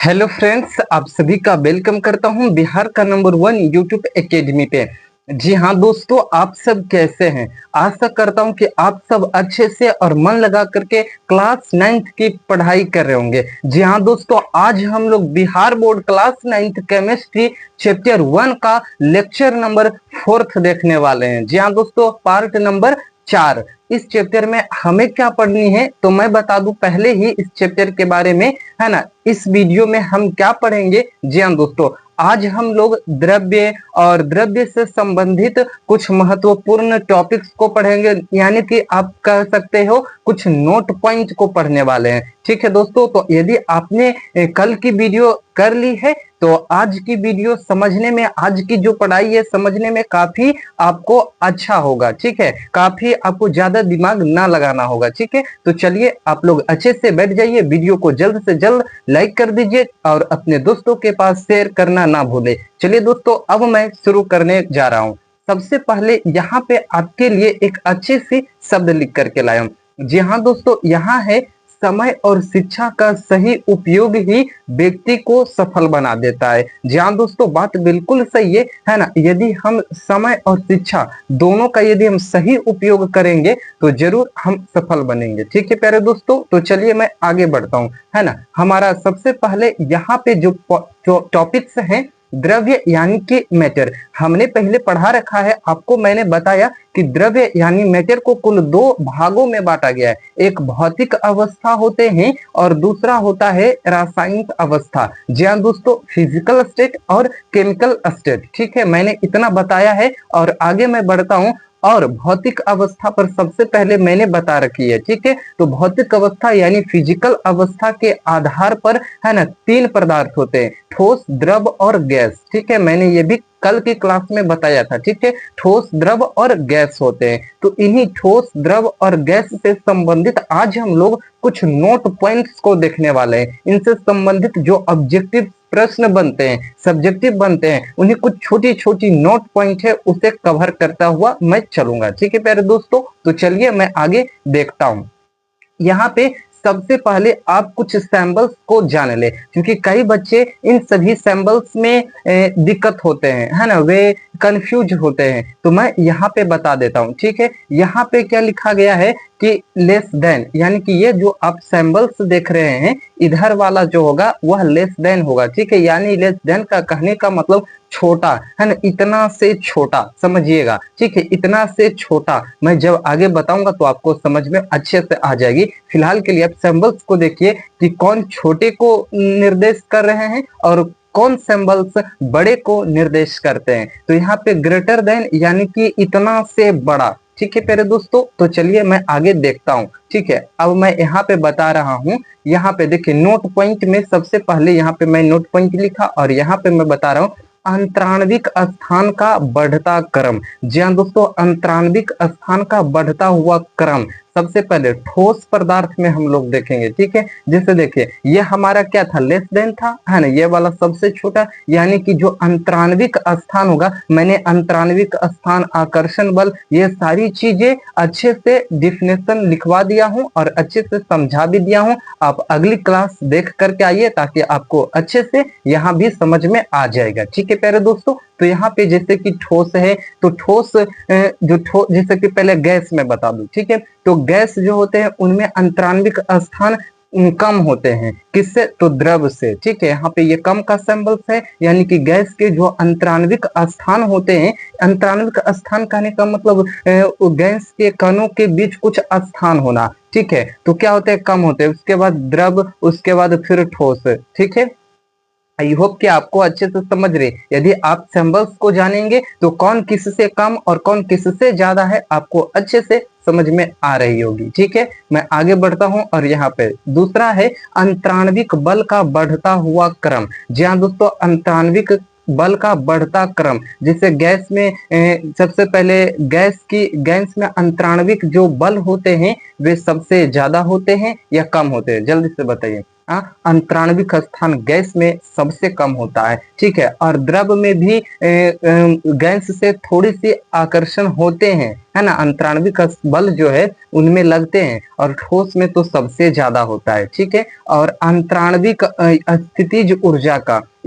Hello friends, आप सभी का वेलकम करता हूं बिहार का नंबर 1 यूट्यूब एकेडमी पे। जी हाँ दोस्तों, आप सब कैसे हैं? आशा करता हूं कि आप सब अच्छे से और मन लगा करके क्लास 9th की पढ़ाई कर रहे होंगे। जी हाँ दोस्तों, आज हम लोग Bihar board class 9th chemistry chapter 1 का लेक्चर नंबर 4 देखने वाले हैं। जी हाँ दोस्तों, पार्ट नंबर 4। इस चैप्टर में हमें क्या पढ़नी है तो मैं बता दूं पहले ही इस चैप्टर के बारे में, है ना। इस वीडियो में हम क्या पढ़ेंगे? जी हाँ दोस्तों, आज हम लोग द्रव्य और द्रव्य से संबंधित कुछ महत्वपूर्ण टॉपिक्स को पढ़ेंगे, यानी कि आप कह सकते हो कुछ नोट पॉइंट को पढ़ने वाले हैं। ठीक है दोस्तों, तो यदि आपने कल की वीडियो कर ली है तो आज की वीडियो समझने में, आज की जो पढ़ाई है समझने में काफी आपको अच्छा होगा। ठीक है, काफी आपको ज्यादा दिमाग ना लगाना होगा। ठीक है, तो चलिए आप लोग अच्छे से बैठ जाइए, वीडियो को जल्द से जल्द लाइक कर दीजिए और अपने दोस्तों के पास शेयर करना ना भूले। चलिए दोस्तों, अब मैं शुरू करने जा रहा हूं। सबसे पहले यहाँ पे आपके लिए एक अच्छे से शब्द लिख करके लाया हूं। जी हाँ दोस्तों, यहाँ है समय और शिक्षा का सही उपयोग ही व्यक्ति को सफल बना देता है। जी हाँ दोस्तों, बात बिल्कुल सही है ना। यदि हम समय और शिक्षा दोनों का यदि हम सही उपयोग करेंगे तो जरूर हम सफल बनेंगे। ठीक है प्यारे दोस्तों, तो चलिए मैं आगे बढ़ता हूँ, है ना। हमारा सबसे पहले यहाँ पे जो टॉपिक्स हैं, द्रव्य यानी कि मैटर, हमने पहले पढ़ा रखा है। आपको मैंने बताया कि द्रव्य यानी मैटर को कुल दो भागों में बांटा गया है। एक भौतिक अवस्था होते हैं और दूसरा होता है रासायनिक अवस्था। जी हाँ दोस्तों, फिजिकल स्टेट और केमिकल स्टेट। ठीक है, मैंने इतना बताया है और आगे मैं बढ़ता हूँ। और भौतिक अवस्था पर सबसे पहले मैंने बता रखी है। ठीक है, तो भौतिक अवस्था यानी फिजिकल अवस्था के आधार पर, है ना, तीन पदार्थ होते हैं, ठोस, द्रव और गैस। ठीक है, मैंने ये भी कल की क्लास में बताया था। ठीक है, ठोस, द्रव और गैस होते हैं। तो इन्हीं ठोस, द्रव और गैस से संबंधित आज हम लोग कुछ नोट पॉइंट्स को देखने वाले हैं। इनसे संबंधित जो ऑब्जेक्टिव प्रश्न बनते हैं, सब्जेक्टिव बनते हैं, उन्हें कुछ छोटी छोटी नोट पॉइंट है उसे कवर करता हुआ मैं चलूंगा। ठीक है प्यारे दोस्तों, तो चलिए मैं आगे देखता हूं। यहाँ पे सबसे पहले आप कुछ सैंबल्स को जान ले, क्योंकि कई बच्चे इन सभी सैंबल्स में दिक्कत होते हैं, है ना, वे कंफ्यूज होते हैं। तो मैं यहाँ पे बता देता हूँ। ठीक है, यहाँ पे क्या लिखा गया है कि लेस देन, यानी कि ये जो आप सैंबल्स देख रहे हैं, इधर वाला जो होगा वह लेस देन होगा। ठीक है, यानी लेस देन का कहने का मतलब छोटा, है ना, इतना से छोटा, समझिएगा। ठीक है, इतना से छोटा। मैं जब आगे बताऊंगा तो आपको समझ में अच्छे से आ जाएगी। फिलहाल के लिए आप सिंबल्स को देखिए कि कौन छोटे को निर्देश कर रहे हैं और कौन सिंबल्स बड़े को निर्देश करते हैं। तो यहाँ पे ग्रेटर देन यानी कि इतना से बड़ा। ठीक है प्यारे दोस्तों, तो चलिए मैं आगे देखता हूँ। ठीक है, अब मैं यहाँ पे बता रहा हूँ। यहाँ पे देखिए नोट पॉइंट में सबसे पहले यहाँ पे मैं नोट पॉइंट लिखा और यहाँ पे मैं बता रहा हूँ अंतराण्विक स्थान का बढ़ता क्रम। जी हाँ दोस्तों, अंतराण्विक स्थान का बढ़ता हुआ क्रम सबसे पहले ठोस पदार्थ में हम लोग देखेंगे। ठीक है, जैसे देखिए ये हमारा क्या था, लेस देन था, है ना, ये वाला सबसे छोटा, यानी कि जो अंतराण्विक स्थान होगा, मैंने अंतराण्विक स्थान, आकर्षण बल, ये सारी चीजें अच्छे से डिफिनेशन लिखवा दिया हूं और अच्छे से समझा भी दिया हूं। आप अगली क्लास देख करके आइए ताकि आपको अच्छे से यहाँ भी समझ में आ जाएगा। ठीक है प्यारे दोस्तों, तो यहाँ पे जैसे कि ठोस है, तो ठोस जैसे कि पहले गैस में बता दूं। ठीक है, तो गैस जो होते हैं उनमें अंतराण्विक स्थान कम होते हैं, किससे? तो द्रव से। ठीक है, यहाँ पे ये कम का सिंबल्स है, यानी कि गैस के जो अंतराण्विक स्थान होते हैं, अंतराण्विक स्थान कहने का मतलब गैस के कणों के बीच कुछ स्थान होना। ठीक है, तो क्या होते हैं, कम होते हैं, उसके बाद द्रव, उसके बाद फिर ठोस। ठीक है, आई होप कि आपको अच्छे से समझ रहे। यदि आप सिंबल्स को जानेंगे तो कौन किससे कम और कौन किससे ज्यादा है आपको अच्छे से समझ में आ रही होगी। ठीक है, मैं आगे बढ़ता हूं और यहाँ पे दूसरा है अंतराण्विक बल का बढ़ता हुआ क्रम। जी हाँ दोस्तों, अंतराण्विक बल का बढ़ता क्रम, जैसे गैस में सबसे पहले गैस में अंतराण्विक जो बल होते हैं वे सबसे ज्यादा होते हैं या कम होते हैं? जल्दी से बताइए। अंतराणविक स्थान गैस में सबसे कम होता है, ठीक है। और द्रव में भी गैस से थोड़ी सी आकर्षण होते हैं, है ना, अंतराणविक बल जो है उनमें लगते हैं, और ठोस में तो सबसे ज्यादा होता है, ठीक है। और अंतराणविक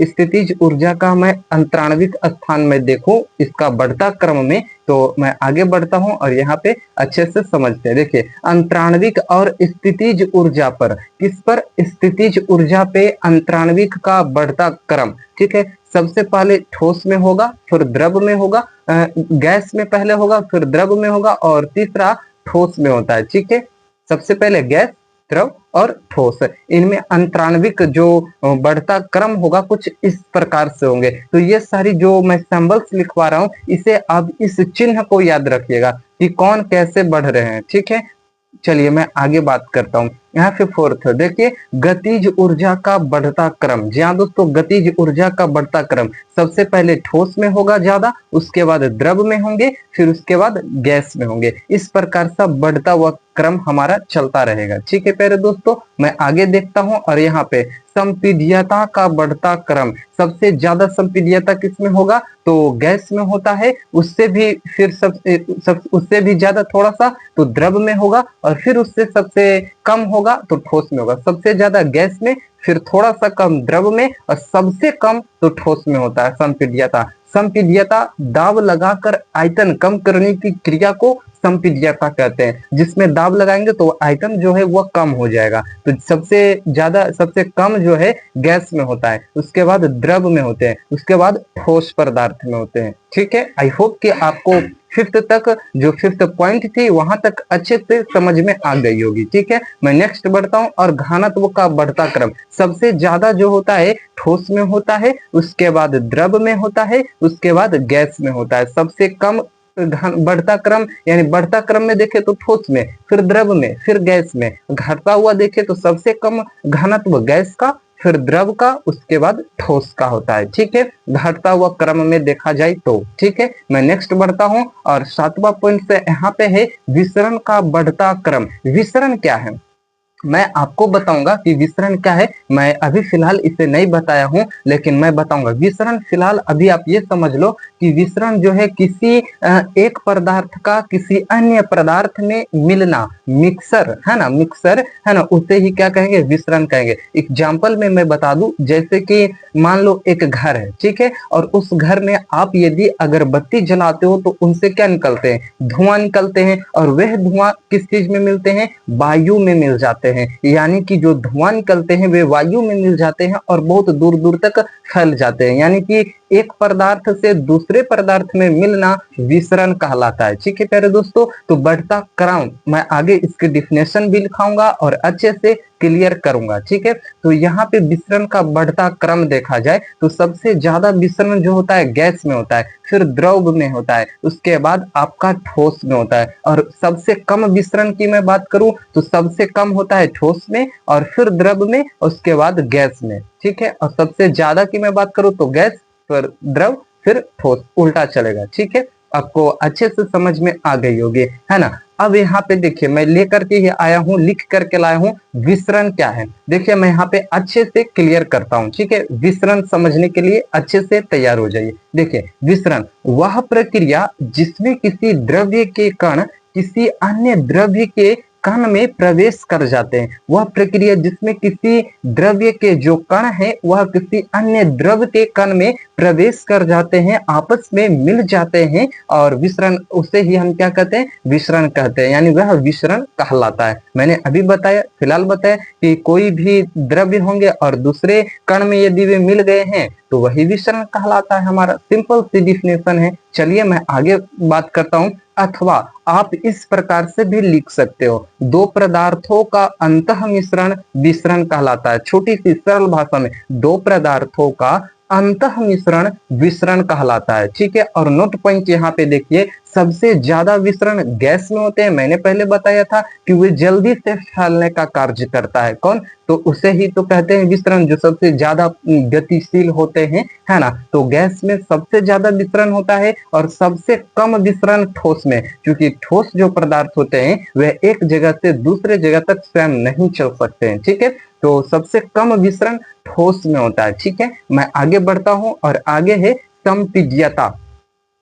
स्थितिज ऊर्जा का मैं अंतराणविक स्थान में देखूं इसका बढ़ता क्रम में, तो मैं आगे बढ़ता हूं और यहाँ पे अच्छे से समझते हैं। देखिए, अंतराणविक और स्थितिज ऊर्जा पर, किस पर? स्थितिज ऊर्जा पे अंतराणविक का बढ़ता क्रम, ठीक है। सबसे पहले ठोस में होगा, फिर द्रव में होगा, गैस में पहले होगा, फिर द्रव में होगा, और तीसरा ठोस में होता है, ठीक है। सबसे पहले गैस, द्रव और ठोस, इनमें अंतराणविक जो बढ़ता क्रम होगा कुछ इस प्रकार से होंगे। तो ये सारी जो मैं सिंबल्स लिखवा रहा हूं, इसे अब इस चिन्ह को याद रखिएगा कि कौन कैसे बढ़ रहे हैं, ठीक है। चलिए मैं आगे बात करता हूँ। यहाँ पे फोर्थ देखिए, गतिज ऊर्जा का बढ़ता क्रम। जी हाँ दोस्तों, गतिज ऊर्जा का बढ़ता क्रम सबसे पहले ठोस में होगा ज्यादा, उसके बाद द्रव में होंगे, फिर उसके बाद गैस में होंगे। इस प्रकार से बढ़ता हुआ क्रम हमारा चलता रहेगा, ठीक है प्यारे दोस्तों। मैं आगे देखता हूँ और यहाँ पे संपीड्यता का बढ़ता क्रम, सबसे ज्यादा संपीड्यता किसमें होगा? तो गैस में होता है, उससे भी फिर उससे भी ज्यादा थोड़ा सा तो द्रव में होगा, और फिर उससे सबसे कम होगा तो ठोस में होगा। सबसे ज्यादा गैस में, फिर थोड़ा सा कम द्रव में, और सबसे कम तो ठोस में होता है संपीड्यता। संपीड्यता दाब लगाकर आयतन कम करने की क्रिया को संपीड्यता कहते हैं। जिसमें दाब लगाएंगे तो आयतन जो है वह कम हो जाएगा। तो सबसे ज्यादा, सबसे कम जो है गैस में होता है, उसके बाद द्रव में होते हैं, उसके बाद ठोस पदार्थ में होते हैं, ठीक है। आई होप कि आपको फिफ्थ तक, जो फिफ्थ पॉइंट थी वहां तक अच्छे से समझ में आ गई होगी, ठीक है। मैं नेक्स्ट बढ़ता हूं। और घनत्व का बढ़ता क्रम, सबसे ज्यादा जो होता है ठोस में होता है, उसके बाद द्रव में होता है, उसके बाद गैस में होता है। सबसे कम बढ़ता क्रम, यानी बढ़ता क्रम में देखे तो ठोस में, फिर द्रव में, फिर गैस में। घटता हुआ देखे तो सबसे कम घनत्व गैस का, फिर द्रव का, उसके बाद ठोस का होता है, ठीक है। घटता हुआ क्रम में देखा जाए तो, ठीक है। मैं नेक्स्ट बढ़ता हूं और सातवां पॉइंट से यहाँ पे है विसरण का बढ़ता क्रम। विसरण क्या है मैं आपको बताऊंगा कि विसरण क्या है। मैं अभी फिलहाल इसे नहीं बताया हूं, लेकिन मैं बताऊंगा विसरण। फिलहाल अभी आप ये समझ लो कि विसरण जो है किसी एक पदार्थ का किसी अन्य पदार्थ में मिलना, मिक्सर है ना, मिक्सर है ना, उसे ही क्या कहेंगे? विसरण कहेंगे। एग्जाम्पल में मैं बता दूं, जैसे कि मान लो एक घर है, ठीक है, और उस घर में आप यदि अगरबत्ती जलाते हो तो उनसे क्या निकलते हैं? धुआं निकलते हैं, और वह धुआं किस चीज में मिलते हैं? वायु में मिल जाते हैं। यानी कि जो धुआं निकलते हैं वे वायु में मिल जाते हैं और बहुत दूर दूर तक फैल जाते हैं। यानी कि एक पदार्थ से दूसरे पदार्थ में मिलना विसरण कहलाता है, ठीक है प्यारे दोस्तों। तो बढ़ता क्रम मैं आगे इसकी डिफिनेशन भी लिखाऊंगा और अच्छे से क्लियर करूंगा, ठीक है। तो यहाँ पे विसरण का बढ़ता क्रम देखा जाए तो सबसे ज्यादा विसरण जो होता है गैस में होता है, फिर द्रव में होता है, उसके बाद आपका ठोस में होता है। और सबसे कम विसरण की मैं बात करूं तो सबसे कम होता है ठोस में, और फिर द्रव में, उसके बाद गैस में, ठीक है। और सबसे ज्यादा की मैं बात करूं तो गैस, फिर द्रव, फिर ठोस, उल्टा चलेगा, ठीक है। आपको अच्छे से समझ में आ गई होगी, है ना। अब यहाँ पे देखिए, मैं लेकर के ही आया हूँ, लिख करके लाया हूँ विसरण क्या है। देखिए मैं यहाँ पे अच्छे से क्लियर करता हूँ, ठीक है। विसरण समझने के लिए अच्छे से तैयार हो जाइए। देखिए, विसरण वह प्रक्रिया जिसमें किसी द्रव्य के कण किसी अन्य द्रव्य के कण में प्रवेश कर जाते हैं। वह प्रक्रिया जिसमें किसी द्रव्य के जो कण है वह किसी अन्य द्रव के कण में प्रवेश कर जाते हैं, आपस में मिल जाते हैं, और विसरण, उसे ही हम क्या कहते हैं? विसरण कहते हैं। यानी वह विसरण कहलाता है। मैंने अभी बताया, फिलहाल बताया कि कोई भी द्रव्य होंगे और दूसरे कण में यदि वे मिल गए हैं तो वही विसरण कहलाता है। हमारा सिंपल सी डिफिनेशन है। चलिए मैं आगे बात करता हूं। अथवा आप इस प्रकार से भी लिख सकते हो, दो पदार्थों का अंतः मिश्रण विसरण कहलाता है। छोटी सी सरल भाषा में, दो पदार्थों का अंतः मिश्रण विसरण कहलाता है, ठीक है। और नोट पॉइंट यहाँ पे देखिए, सबसे ज्यादा विसरण गैस में होते हैं। मैंने पहले बताया था कि वे जल्दी से फैलने का कार्य करता है। कौन? तो उसे ही तो कहते हैं विसरण, जो सबसे ज्यादा गतिशील होते हैं, है ना। तो गैस में सबसे ज्यादा विसरण होता है और सबसे कम विसरण ठोस में, क्योंकि ठोस जो पदार्थ होते हैं वे एक जगह से दूसरे जगह तक स्वयं नहीं चल सकते हैं, ठीक है। तो सबसे कम विसरण ठोस में होता है। ठीक है, मैं आगे बढ़ता हूं और आगे है संपीड्यता।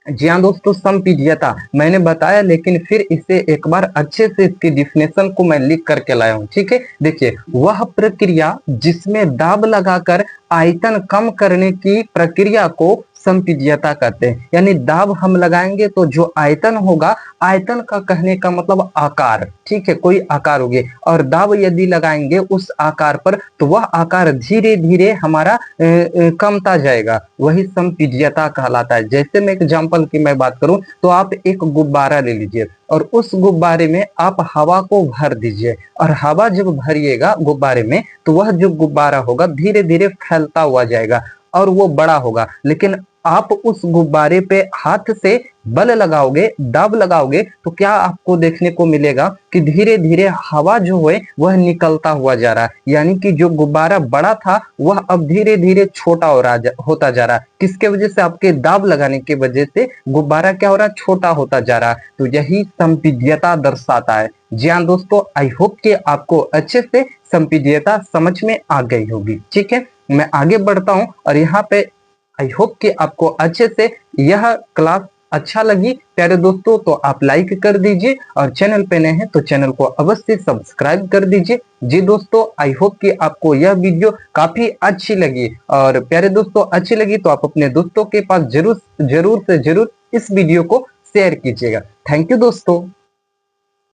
जी हाँ दोस्तों, संपीड्यता मैंने बताया, लेकिन फिर इसे एक बार अच्छे से इसकी डिफिनेशन को मैं लिख करके लाया हूँ। ठीक है, देखिए, वह प्रक्रिया जिसमें दाब लगाकर आयतन कम करने की प्रक्रिया को संपीड्यता कहते हैं। यानी दाब हम लगाएंगे तो जो आयतन होगा, आयतन का कहने का मतलब आकार। ठीक है, कोई आकार होगी, और दाब यदि लगाएंगे उस आकार पर तो वह आकार धीरे धीरे हमारा कमता जाएगा, वही संपीड्यता कहलाता है। जैसे मैं एग्जांपल की मैं बात करूं तो आप एक गुब्बारा ले लीजिए और उस गुब्बारे में आप हवा को भर दीजिए, और हवा जब भरिएगा गुब्बारे में तो वह जो गुब्बारा होगा धीरे धीरे फैलता हुआ जाएगा और वो बड़ा होगा। लेकिन आप उस गुब्बारे पे हाथ से बल लगाओगे, दाब लगाओगे, तो क्या आपको देखने को मिलेगा कि धीरे धीरे हवा जो है वह निकलता हुआ जा रहा है। यानी कि जो गुब्बारा बड़ा था वह अब धीरे धीरे छोटा होता जा रहा है। किसके वजह से? आपके दाब लगाने की वजह से गुब्बारा क्या हो रहा है? छोटा होता जा रहा है। तो यही संपीड्यता दर्शाता है। जी हाँ दोस्तों, आई होप कि आपको अच्छे से संपीड्यता समझ में आ गई होगी। ठीक है, मैं आगे बढ़ता हूं और यहाँ पे आई होप कि आपको अच्छे से यह क्लास अच्छा लगी प्यारे दोस्तों, तो आप लाइक कर दीजिए और चैनल पे नए हैं तो चैनल को अवश्य सब्सक्राइब कर दीजिए। जी दोस्तों, आई होप कि आपको यह वीडियो काफी अच्छी लगी, और प्यारे दोस्तों अच्छी लगी तो आप अपने दोस्तों के पास जरूर से जरूर इस वीडियो को शेयर कीजिएगा। थैंक यू दोस्तों।